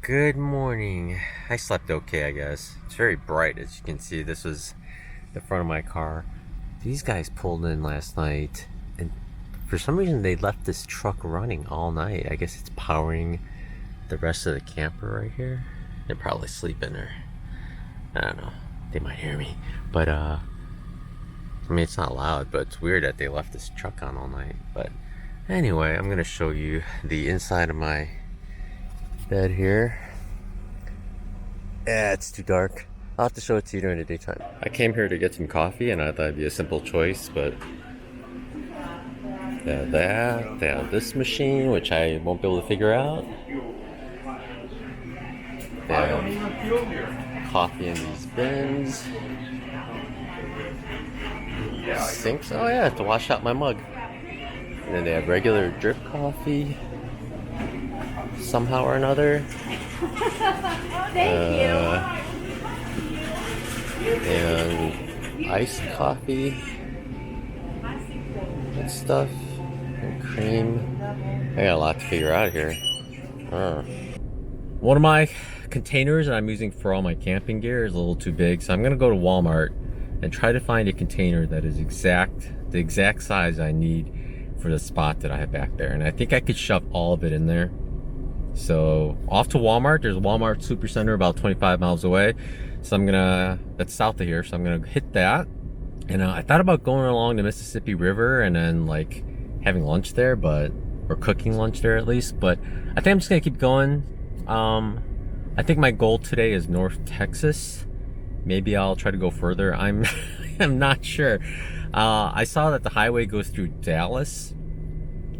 Good morning. I slept okay, I guess. It's very bright, as you can see. This was the front of my car. These guys pulled in last night, and for some reason they left this truck running all night. I guess it's powering the rest of the camper right here. They're probably sleeping, or I don't know. They might hear me, but I mean, it's not loud, but it's weird that they left this truck on all night. But anyway, I'm gonna show you the inside of my bed here. Yeah, it's too dark. I'll have to show it to you during the daytime. I came here to get some coffee and I thought it'd be a simple choice, but they have that, they have this machine, which I won't be able to figure out. They have coffee in these bins. Sinks, oh yeah, to wash out my mug. And then they have regular drip coffee. Somehow or another. Thank you. And iced coffee and stuff. And cream. I got a lot to figure out here. One of my containers that I'm using for all my camping gear is a little too big, so I'm gonna go to Walmart and try to find a container that is the exact size I need for the spot that I have back there. And I think I could shove all of it in there. So off to Walmart. There's a Walmart Supercenter about 25 miles away. So that's south of here. So I'm gonna hit that. And I thought about going along the Mississippi River and then like having lunch there, or cooking lunch there at least. But I think I'm just gonna keep going. I think my goal today is North Texas. Maybe I'll try to go further. I'm not sure. I saw that the highway goes through Dallas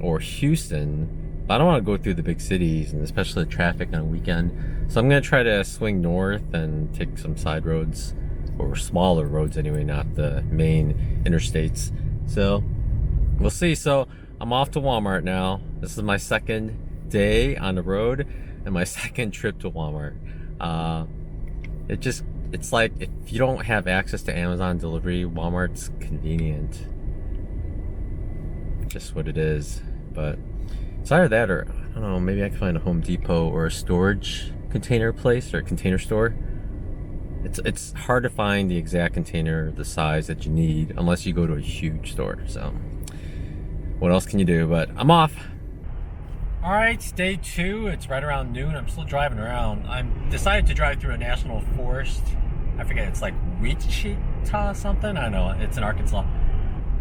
or Houston. I don't want to go through the big cities, and especially the traffic on a weekend. So I'm going to try to swing north and take some side roads, or smaller roads anyway, not the main interstates. So we'll see. So I'm off to Walmart now. This is my second day on the road and my second trip to Walmart. It's like if you don't have access to Amazon delivery, Walmart's convenient. Just what it is. But it's either that or, I don't know, maybe I can find a Home Depot or a storage container place or a container store. It's hard to find the exact container, the size that you need, unless you go to a huge store. So what else can you do? But I'm off. All right, day 2. It's right around noon. I'm still driving around. I decided to drive through a national forest. I forget, it's like Wichita something. I don't know, it's in Arkansas.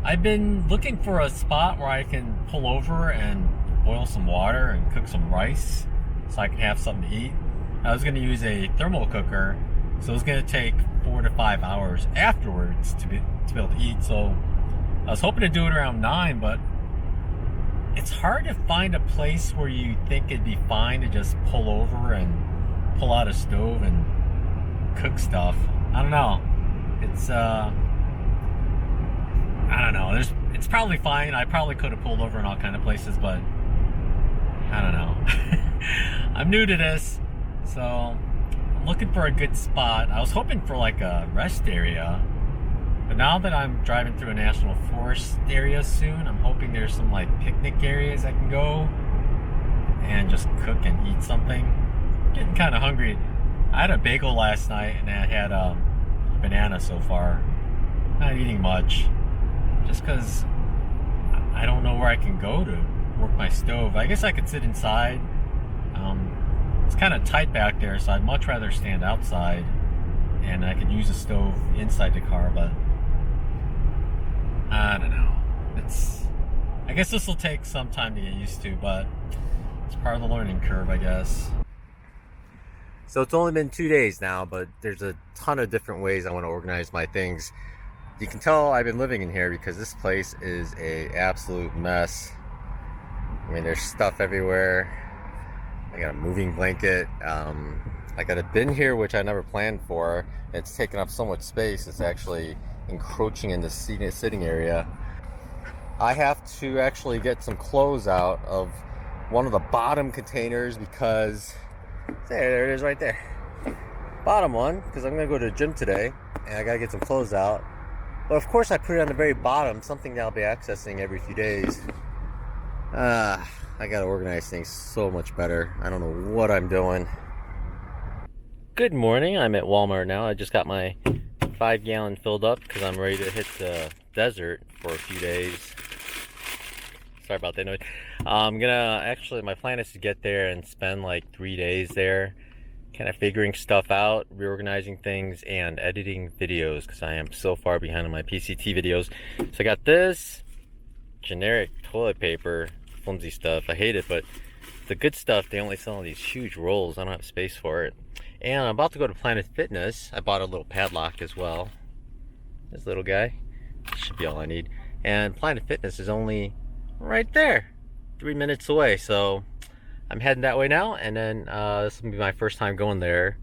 I've been looking for a spot where I can pull over and boil some water and cook some rice so I can have something to eat. I was going to use a thermal cooker, so it was going to take 4 to 5 hours afterwards to be able to eat. So I was hoping to do it around 9, but it's hard to find a place where you think it'd be fine to just pull over and pull out a stove and cook stuff. I don't know. I don't know. It's probably fine. I probably could have pulled over in all kind of places, but I don't know. I'm new to this, so I'm looking for a good spot. I was hoping for like a rest area, but now that I'm driving through a national forest area soon, I'm hoping there's some like picnic areas I can go and just cook and eat something. I'm getting kind of hungry. I had a bagel last night and I had a banana so far. Not eating much, just because I don't know where I can go to work my stove. I guess I could sit inside. It's kind of tight back there, so I'd much rather stand outside, and I could use a stove inside the car, but I don't know. I guess this will take some time to get used to, but it's part of the learning curve, I guess. So it's only been 2 days now, but there's a ton of different ways I want to organize my things. You can tell I've been living in here because this place is an absolute mess. I mean, there's stuff everywhere. I got a moving blanket. I got a bin here, which I never planned for. It's taking up so much space. It's actually encroaching in the sitting area. I have to actually get some clothes out of one of the bottom containers because there it is right there. Bottom one, because I'm going to go to the gym today and I got to get some clothes out. But of course I put it on the very bottom, something that I'll be accessing every few days. I gotta organize things so much better. I don't know what I'm doing. Good morning. I'm at Walmart now. I just got my 5-gallon filled up because I'm ready to hit the desert for a few days. Sorry about that noise. I'm gonna actually, my plan is to get there and spend like 3 days there, kind of figuring stuff out, reorganizing things, and editing videos because I am so far behind on my PCT videos. So I got this generic toilet paper, flimsy stuff. I hate it, but the good stuff, they only sell in these huge rolls. I don't have space for it. And I'm about to go to Planet Fitness. I bought a little padlock as well. This little guy. Should be all I need. And Planet Fitness is only right there, 3 minutes away. So I'm heading that way now, and then this will be my first time going there.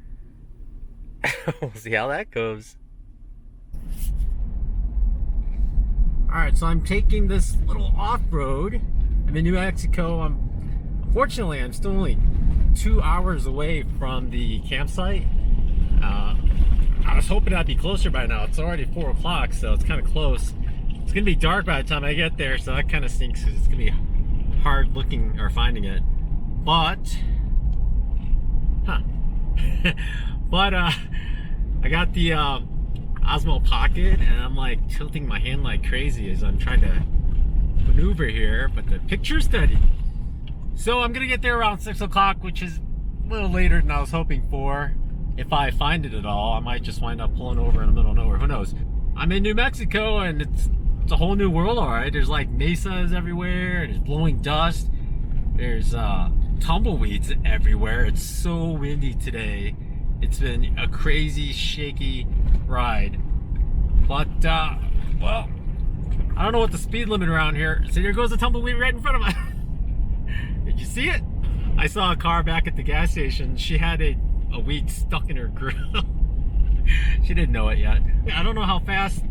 We'll see how that goes. Alright, so I'm taking this little off-road. I'm in New Mexico. Unfortunately, I'm still only 2 hours away from the campsite. I was hoping I'd be closer by now. It's already 4 o'clock, so it's kind of close. It's gonna be dark by the time I get there, so that kind of stinks because it's gonna be hard looking or finding it. But, I got the Osmo Pocket, and I'm like tilting my hand like crazy as I'm trying to maneuver here, but the picture's steady. So I'm gonna get there around 6 o'clock, which is a little later than I was hoping for. If I find it at all, I might just wind up pulling over in the middle of nowhere, who knows. I'm in New Mexico, and it's a whole new world, all right. There's like mesas everywhere, there's blowing dust, there's tumbleweeds everywhere. It's so windy today. It's been a crazy, shaky ride. But, well, I don't know what the speed limit around here. So here goes a tumbleweed right in front of my... Did you see it? I saw a car back at the gas station. She had a weed stuck in her grill. She didn't know it yet. I don't know how fast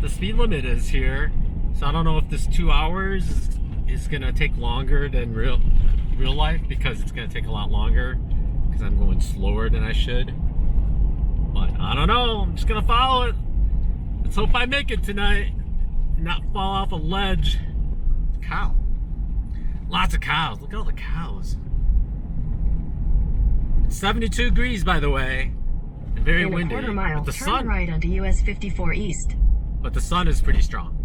the speed limit is here, so I don't know if this 2 hours is gonna take longer than real life, because it's gonna take a lot longer because I'm going slower than I should. But I don't know. I'm just gonna follow it. Let's hope I make it tonight and not fall off a ledge. Cow. Lots of cows. Look at all the cows. It's 72 degrees, by the way. And very windy. In a quarter mile, but the turn sun, right onto US 54 East. But the sun is pretty strong.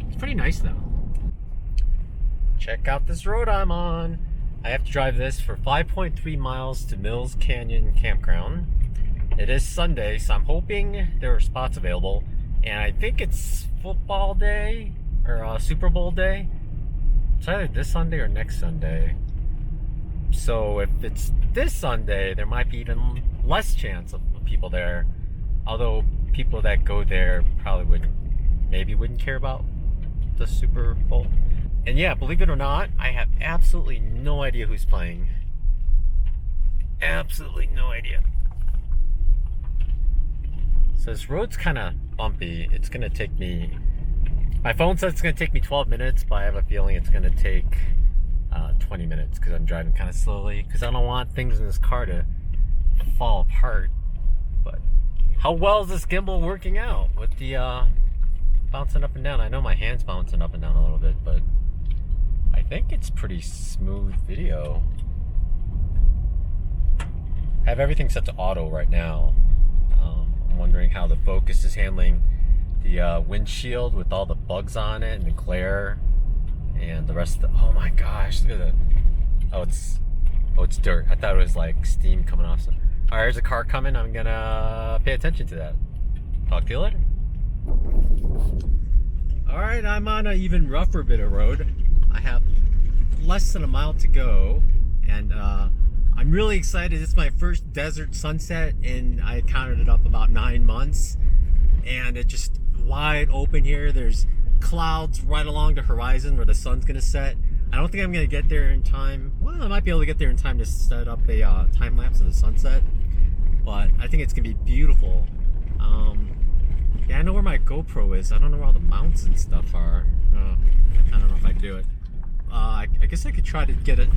It's pretty nice though. Check out this road I'm on. I have to drive this for 5.3 miles to Mills Canyon Campground. It is Sunday, so I'm hoping there are spots available. And I think it's football day or Super Bowl day. It's either this Sunday or next Sunday. So if it's this Sunday, there might be even less chance of people there. Although people that go there probably wouldn't care about the Super Bowl. And yeah, believe it or not, I have absolutely no idea who's playing. Absolutely no idea. So this road's kind of bumpy. It's gonna take me, my phone says it's gonna take me 12 minutes, but I have a feeling it's gonna take 20 minutes because I'm driving kind of slowly, because I don't want things in this car to fall apart. But how well is this gimbal working out with the bouncing up and down? I know my hand's bouncing up and down a little bit, but I think it's pretty smooth video. I have everything set to auto right now. I'm wondering how the focus is handling the windshield with all the bugs on it and the glare and the rest of the, oh my gosh, look at that. Oh, it's dirt. I thought it was like steam coming off. All right, there's a car coming. I'm gonna pay attention to that. Talk to you later. All right, I'm on an even rougher bit of road. I have less than a mile to go, and I'm really excited. It's my first desert sunset, and I counted it up about 9 months, and it's just wide open here. There's clouds right along the horizon where the sun's gonna set. I don't think I'm gonna get there in time. Well, I might be able to get there in time to set up a time lapse of the sunset, but I think it's gonna be beautiful. Yeah, I know where my GoPro is. I don't know where all the mounts and stuff are. I don't know if I can do it. I guess I could try to get it.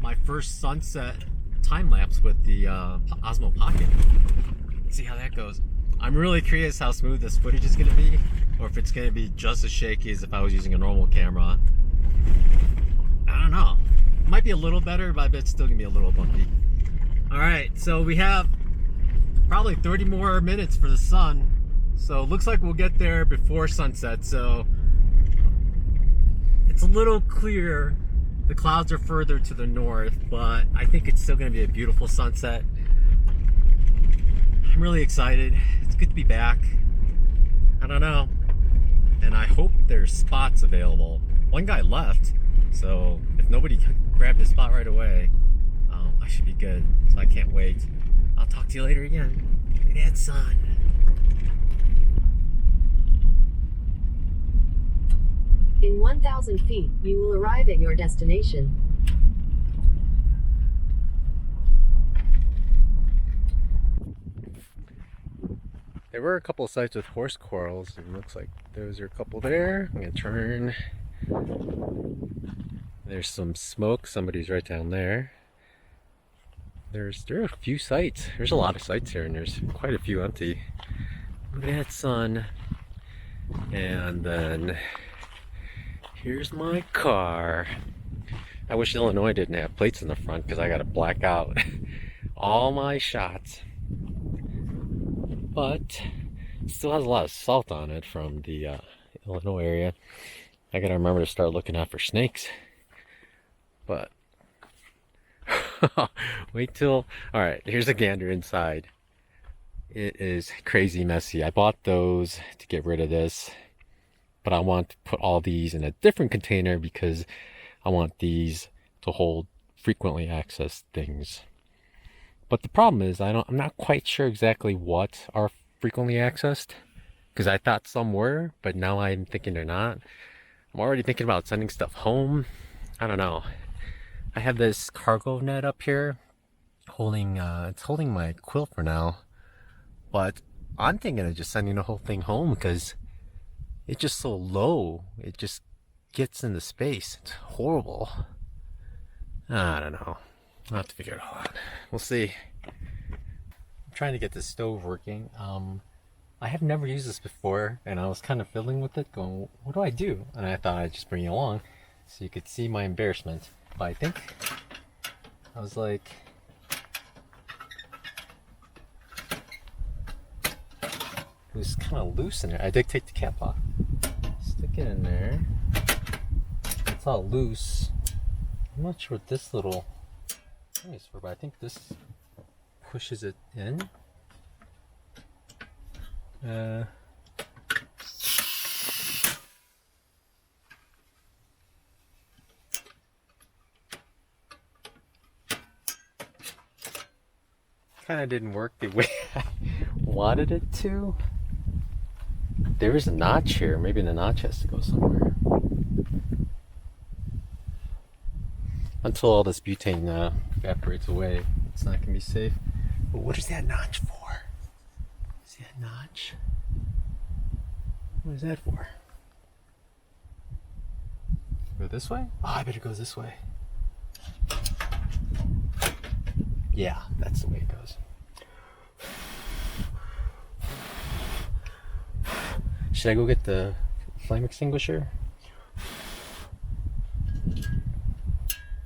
My first sunset time lapse with the Osmo Pocket. Let's see how that goes. I'm really curious how smooth this footage is going to be, or if it's going to be just as shaky as if I was using a normal camera. I don't know. It might be a little better, but I bet it's still going to be a little bumpy. All right, so we have probably 30 more minutes for the sun. So it looks like we'll get there before sunset. So it's a little clear. The clouds are further to the north, but I think it's still going to be a beautiful sunset. I'm really excited. It's good to be back. I don't know. And I hope there's spots available. One guy left, so if nobody grabbed his spot right away, I should be good. So I can't wait. I'll talk to you later again. Look at that sun. In 1,000 feet, you will arrive at your destination. There were a couple of sites with horse corrals. It looks like those are a couple there. I'm gonna turn. There's some smoke. Somebody's right down there. There are a few sites. There's a lot of sites here, and there's quite a few empty. Look at that sun. And then here's my car. I wish Illinois didn't have plates in the front because I gotta black out all my shots. But it still has a lot of salt on it from the Illinois area. I gotta remember to start looking out for snakes. But wait till. Alright, here's a gander inside. It is crazy messy. I bought those to get rid of this, but I want to put all these in a different container because I want these to hold frequently accessed things. But the problem is I'm not quite sure exactly what are frequently accessed, because I thought some were, but now I'm thinking they're not. I'm already thinking about sending stuff home. I don't know. I have this cargo net up here holding it's holding my quilt for now, but I'm thinking of just sending the whole thing home because it's just so low. It just gets into space. It's horrible. I don't know. I'll have to figure it all out. We'll see. I'm trying to get the stove working. I have never used this before, and I was kind of fiddling with it, going, what do I do? And I thought I'd just bring you along so you could see my embarrassment. But I think I was like, it was kind of loose in there. I did take the cap off. Stick it in there. It's all loose. I'm not sure what this little thing is for, but I think this pushes it in. Kind of didn't work the way I wanted it to. There is a notch here. Maybe the notch has to go somewhere. Until all this butane evaporates away, it's not going to be safe. But what is that notch for? Is that notch? What is that for? Go this way? Oh, I better go this way. Yeah, that's the way it goes. Should I go get the flame extinguisher?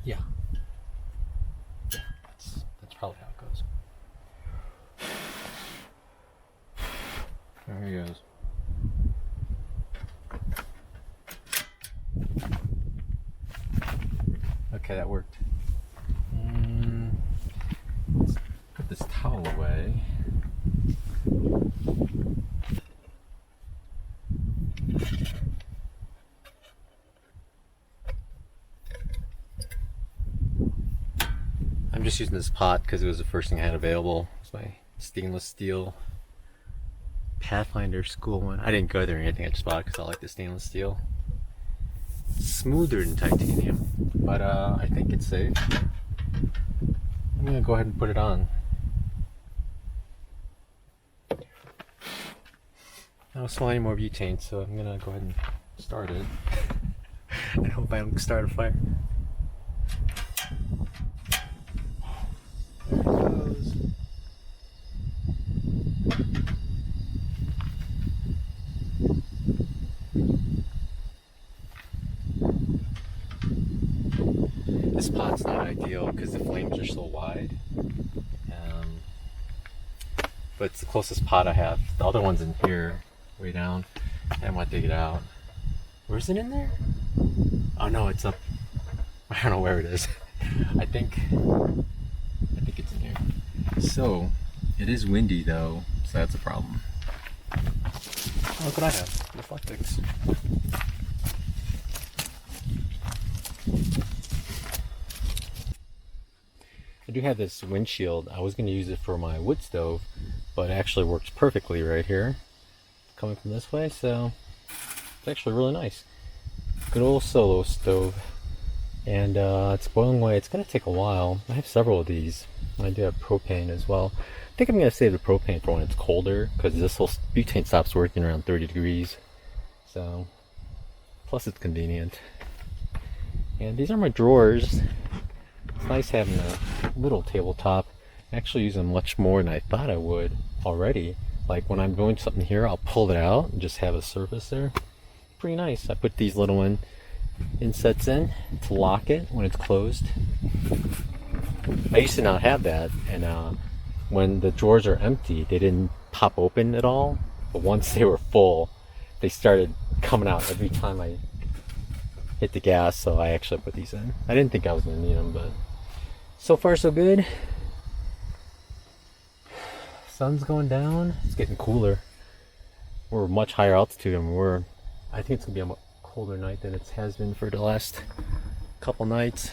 Yeah. That's probably how it goes. There he goes. Okay, that worked. Let's put this towel away. I'm just using this pot because it was the first thing I had available. It's my stainless steel Pathfinder school one. I didn't go there or anything, I just bought it because I like the stainless steel. It's smoother than titanium, but I think it's safe. I'm gonna go ahead and put it on. I don't smell any more butane, so I'm gonna go ahead and start it. I hope I don't start a fire. There it goes. This pot's not ideal because the flames are so wide. but it's the closest pot I have. The other one's in here, way down. I want to dig it out. Where's it in there? Oh no, it's up. I don't know where it is. I think it's in here. So it is windy though, so that's a problem. Oh, look what I have. Reflectix. I do have this windshield. I was going to use it for my wood stove, but it actually works perfectly right here, coming from this way, so it's actually really nice. Good old solo stove. And it's boiling away. It's going to take a while. I have several of these. I do have propane as well. I think I'm going to save the propane for when it's colder, because this whole butane stops working around 30 degrees. So, plus it's convenient. And these are my drawers. It's nice having a little tabletop. I actually use them much more than I thought I would already. Like when I'm doing something here, I'll pull it out and just have a surface there. Pretty nice. I put these little insets in to lock it when it's closed. I used to not have that, and when the drawers are empty, they didn't pop open at all. But once they were full, they started coming out every time I hit the gas, so I actually put these in. I didn't think I was going to need them, but so far so good. Sun's going down. It's getting cooler. We're much higher altitude than we were. I think it's going to be a colder night than it has been for the last couple nights.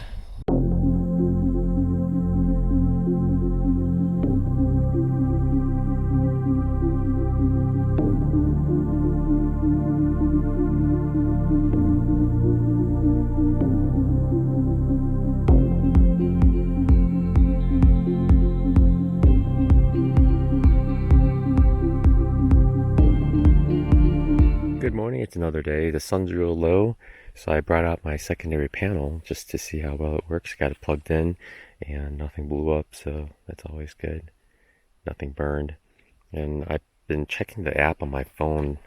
Good morning, it's another day. The sun's real low, so I brought out my secondary panel just to see how well it works. Got it plugged in and nothing blew up, so that's always good. Nothing burned. And I've been checking the app on my phone,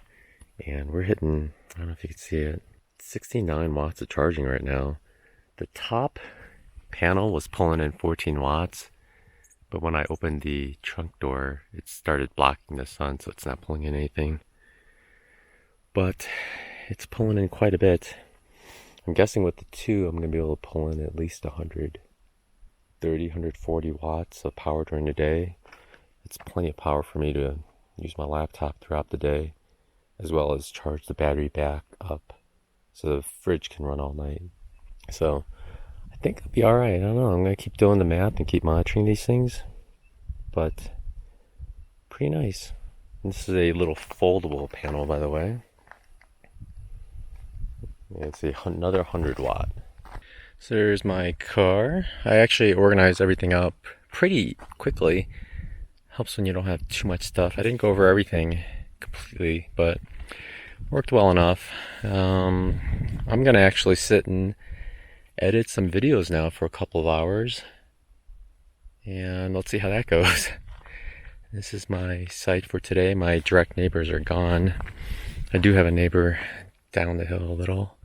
and we're hitting, I don't know if you can see it, 69 watts of charging right now. The top panel was pulling in 14 watts, but when I opened the trunk door, it started blocking the sun, so it's not pulling in anything. But it's pulling in quite a bit. I'm guessing with the two, I'm going to be able to pull in at least 130, 140 watts of power during the day. It's plenty of power for me to use my laptop throughout the day, as well as charge the battery back up so the fridge can run all night. So I think I'll be alright. I don't know. I'm going to keep doing the math and keep monitoring these things. But pretty nice. And this is a little foldable panel, by the way. It's another 100 watt. So there's my car. I actually organized everything up pretty quickly. Helps when you don't have too much stuff. I didn't go over everything completely, but worked well enough. I'm gonna actually sit and edit some videos now for a couple of hours, and let's see how that goes. This is my site for today. My direct neighbors are gone. I do have a neighbor down the hill a little.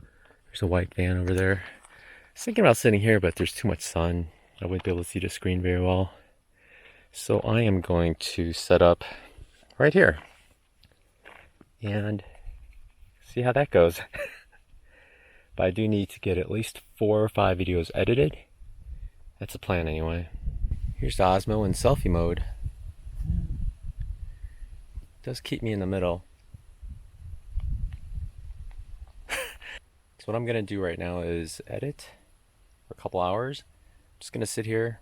There's a white van over there. I was thinking about sitting here, but there's too much sun. I wouldn't be able to see the screen very well. So I am going to set up right here and see how that goes. But I do need to get at least 4 or 5 videos edited. That's the plan anyway. Here's the Osmo in selfie mode. It does keep me in the middle. So what I'm going to do right now is edit for a couple hours. I'm just going to sit here,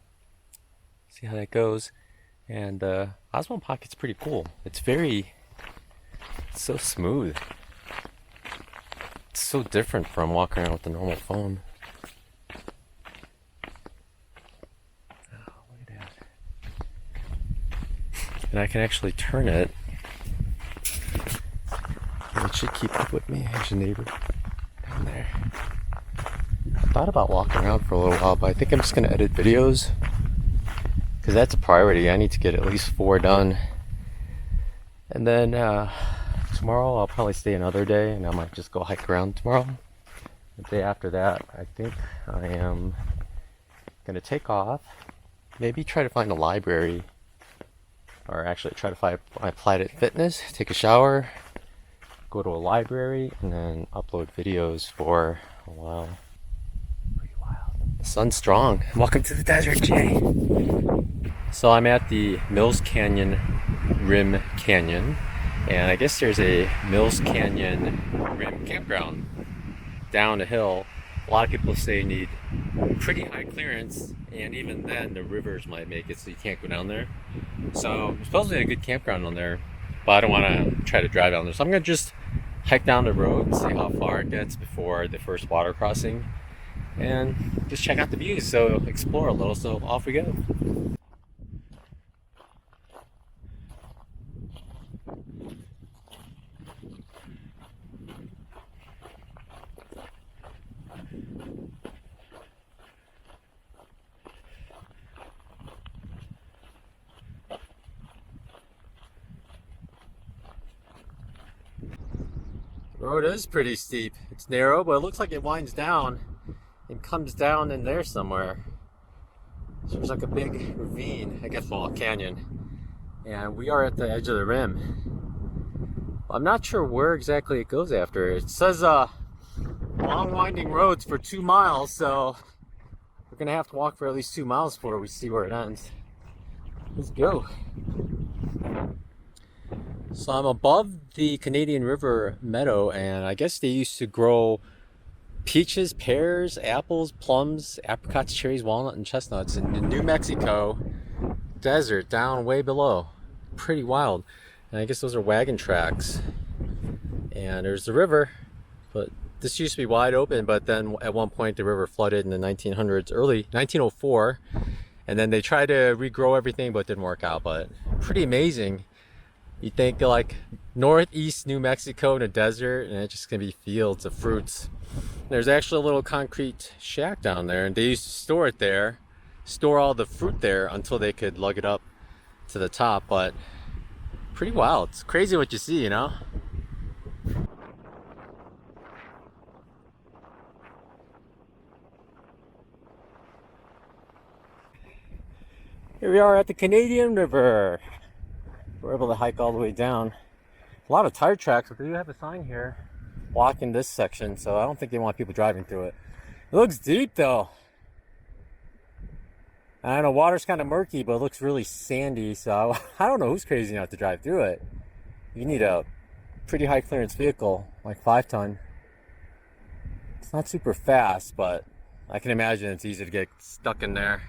see how that goes. And Osmo Pocket's pretty cool. It's so smooth. It's so different from walking around with the normal phone. Oh, look at that. And I can actually turn it. And it should keep up with me. There's a neighbor down there. I thought about walking around for a little while, but I think I'm just going to edit videos. Because that's a priority. I need to get at least 4 done. And then tomorrow I'll probably stay another day, and I might just go hike around tomorrow. The day after that, I think I am going to take off. Maybe try to find a library or actually try to find my Planet Fitness, take a shower, go to a library, and then upload videos for a while. Pretty wild. The sun's strong. Welcome to the desert, Jay. So I'm at the Mills Canyon Rim Canyon, and I guess there's a Mills Canyon Rim Campground down a hill. A lot of people say you need pretty high clearance, and even then the rivers might make it so you can't go down there. So there's supposedly a good campground on there, but I don't want to try to drive down there. So I'm going to just hike down the road, see how far it gets before the first water crossing, and just check out the views, so explore a little. So off we go. The road is pretty steep. It's narrow, but it looks like it winds down and comes down in there somewhere. So there's like a big ravine, I guess, well, a canyon. And we are at the edge of the rim. I'm not sure where exactly it goes after. It says long winding roads for 2 miles, so we're gonna have to walk for at least 2 miles before we see where it ends. Let's go. So I'm above the Canadian River Meadow, and I guess they used to grow peaches, pears, apples, plums, apricots, cherries, walnut, and chestnuts in the New Mexico desert down way below. Pretty wild. And I guess those are wagon tracks. And there's the river, but this used to be wide open, but then at one point the river flooded in the 1900s, early 1904, and then they tried to regrow everything, but it didn't work out. But pretty amazing. You think like northeast New Mexico in a desert, and it's just gonna be fields of fruits. There's actually a little concrete shack down there, and they used to store it there, store all the fruit there until they could lug it up to the top. But pretty wild. It's crazy what you see, you know? Here we are at the Canadian River. We're able to hike all the way down. A lot of tire tracks, but they do have a sign here blocking this section, so I don't think they want people driving through it. It looks deep though. I don't know, water's kind of murky, but it looks really sandy, so I don't know who's crazy enough to drive through it. You need a pretty high clearance vehicle, like 5-ton. It's not super fast, but I can imagine it's easy to get stuck in there.